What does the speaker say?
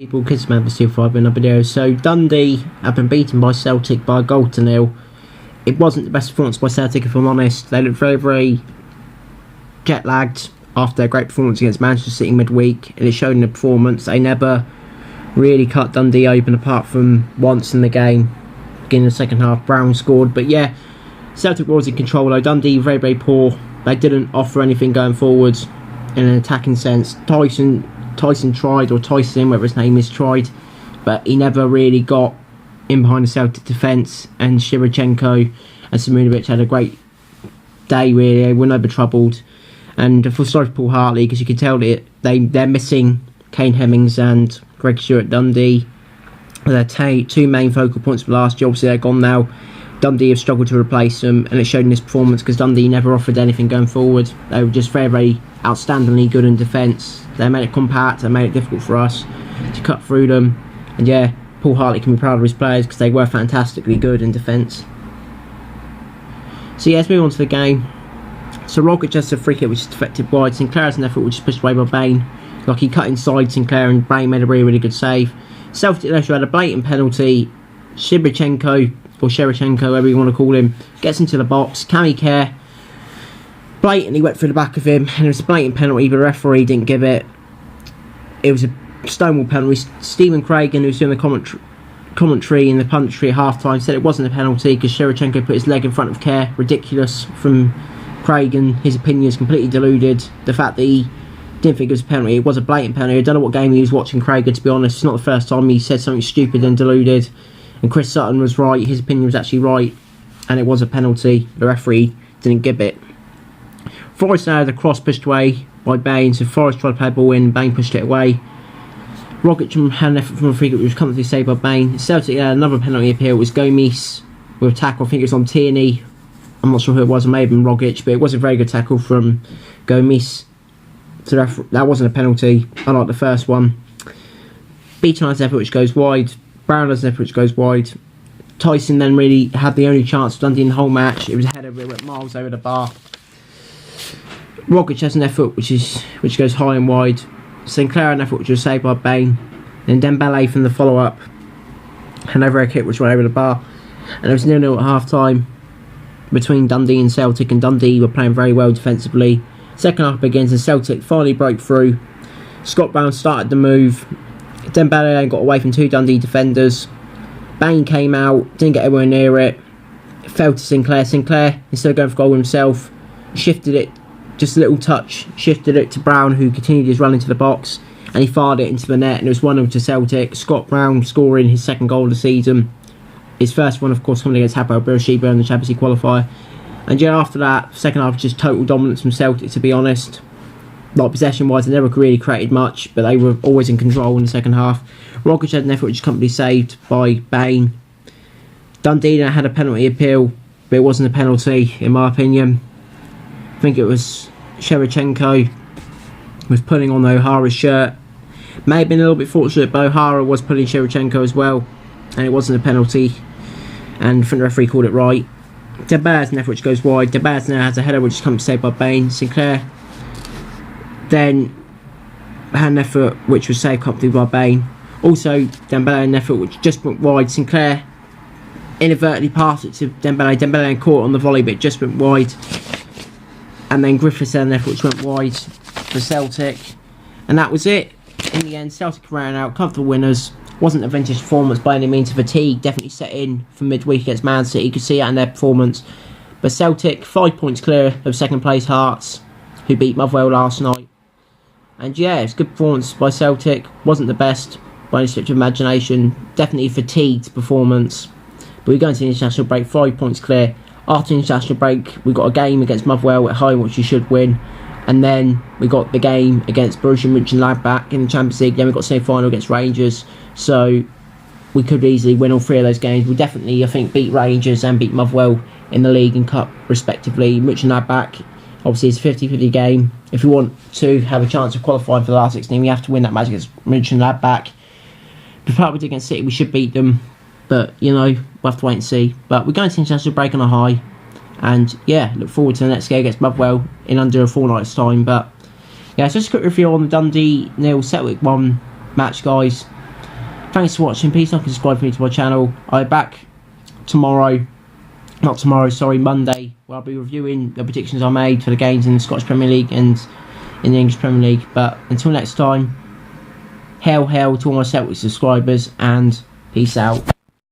People, kids, members, 2-5 in a video. So Dundee have been beaten by Celtic by a goal to nil. It wasn't the best performance by Celtic, if I'm honest. They looked very, very jet lagged after their great performance against Manchester City midweek, and it showed in the performance. They never really cut Dundee open apart from once in the game, beginning of the second half. Brown scored, but yeah, Celtic was in control though. Dundee very, very poor. They didn't offer anything going forward in an attacking sense. Tyson tried, or Tyson, whatever his name is, tried, but he never really got in behind the Celtic defence, and Shevchenko and Simunovic had a great day really. They were never troubled, and I feel sorry for Paul Hartley because you can tell that they're missing Kane Hemmings and Greg Stewart. Dundee, their two main focal points for last year, obviously they're gone now. Dundee have struggled to replace them, and it showed in this performance because Dundee never offered anything going forward. They were just very, very outstandingly good in defence. They made it compact, they made it difficult for us to cut through them, and yeah, Paul Hartley can be proud of his players because they were fantastically good in defence. So yeah, let's move on to the game. So Rogic has a free kick which is deflected wide. Sinclair has an effort which is pushed away by Bain. Like he cut inside Sinclair and Bain made a really, really good save. Celtic also had a blatant penalty. Shevchenko, whatever you want to call him, gets into the box. Cammy Care blatantly went through the back of him, and it was a blatant penalty, but the referee didn't give it. It was a stonewall penalty. Stephen Craigan, who was doing the commentary in the punditry at half-time, said it wasn't a penalty because Shevchenko put his leg in front of Care. Ridiculous from Craigan. His opinion is completely deluded. The fact that he didn't think it was a penalty, it was a blatant penalty. I don't know what game he was watching, Craigan, to be honest. It's not the first time he said something stupid and deluded. And Chris Sutton was right, his opinion was actually right, and it was a penalty. The referee didn't give it. Forrest now had a cross pushed away by Bain, so Forrest tried to play a ball in, Bain pushed it away. Rogic had an effort from a free kick which was comfortably saved by Bain. Celtic had another penalty appeal. It was Gomes with a tackle, I think it was on Tierney. I'm not sure who it was, it may have been Rogic, but it was a very good tackle from Gomes. So that wasn't a penalty, unlike the first one. Beaton has an effort which goes wide. Brown has an effort which goes wide. Tyson then really had the only chance for Dundee in the whole match. It was a header that went miles over the bar. Rogic has an effort which goes high and wide. Sinclair had an effort which was saved by Bain. Then Dembele from the follow-up had another a kick which went over the bar. And it was 0-0 at half-time between Dundee and Celtic, and Dundee were playing very well defensively. Second half begins and Celtic finally broke through. Scott Brown started the move. Dembele got away from two Dundee defenders. Bain came out, didn't get anywhere near it. It fell to Sinclair. Sinclair, instead of going for goal himself, shifted it, just a little touch, shifted it to Brown, who continued his run into the box, and he fired it into the net, and it was 1-0 to Celtic. Scott Brown scoring his second goal of the season. His first one, of course, coming against Hapoel Beersheba in the Champions League qualifier. And yeah, after that, second half was just total dominance from Celtic, to be honest. Like possession-wise, they never really created much, but they were always in control in the second half. Rogic had an effort which was comfortably saved by Bain. Dundee had a penalty appeal, but it wasn't a penalty, in my opinion. I think it was Shevchenko was pulling on O'Hara's shirt. May have been a little bit fortunate, but O'Hara was pulling Shevchenko as well, and it wasn't a penalty, and I think the referee called it right. Dembele has an effort which goes wide. Dembele now has a header which is comfortably saved by Bain. Sinclair then had an effort which was saved comfortably by Bain. Also, Dembele had an effort which just went wide. Sinclair inadvertently passed it to Dembele. Dembele caught on the volley, but it just went wide. And then Griffiths had an effort which went wide for Celtic. And that was it. In the end, Celtic ran out, comfortable winners. Wasn't a vintage performance by any means. Fatigue definitely set in for midweek against Man City. You could see it in their performance. But Celtic, 5 points clear of second place Hearts, who beat Motherwell last night. And yeah, it's a good performance by Celtic. Wasn't the best by any stretch of imagination. Definitely fatigued performance. But we're going to the international break, 5 points clear. After the international break, we've got a game against Motherwell at home, which you should win. And then we got the game against Borussia Mönchengladbach in the Champions League. Then we got semi-final against Rangers. So we could easily win all three of those games. We definitely, I think, beat Rangers and beat Motherwell in the league and cup, respectively. Mönchengladbach, obviously, it's a 50-50 game. If we want to have a chance of qualifying for the last 16, we have to win that match against Mönchengladbach. The part we did against City, we should beat them. But, you know, we'll have to wait and see. But we're going to the international break on a high. And, yeah, look forward to the next game against Motherwell in under a fortnight's time. But, yeah, so just a quick review on the Dundee 0 Celtic 1 match, guys. Thanks for watching. Please like and subscribe for me to my channel. I'll be back tomorrow. Not tomorrow, sorry, Monday, where I'll be reviewing the predictions I made for the games in the Scottish Premier League and in the English Premier League. But until next time, hail to all my Celtic subscribers, and peace out.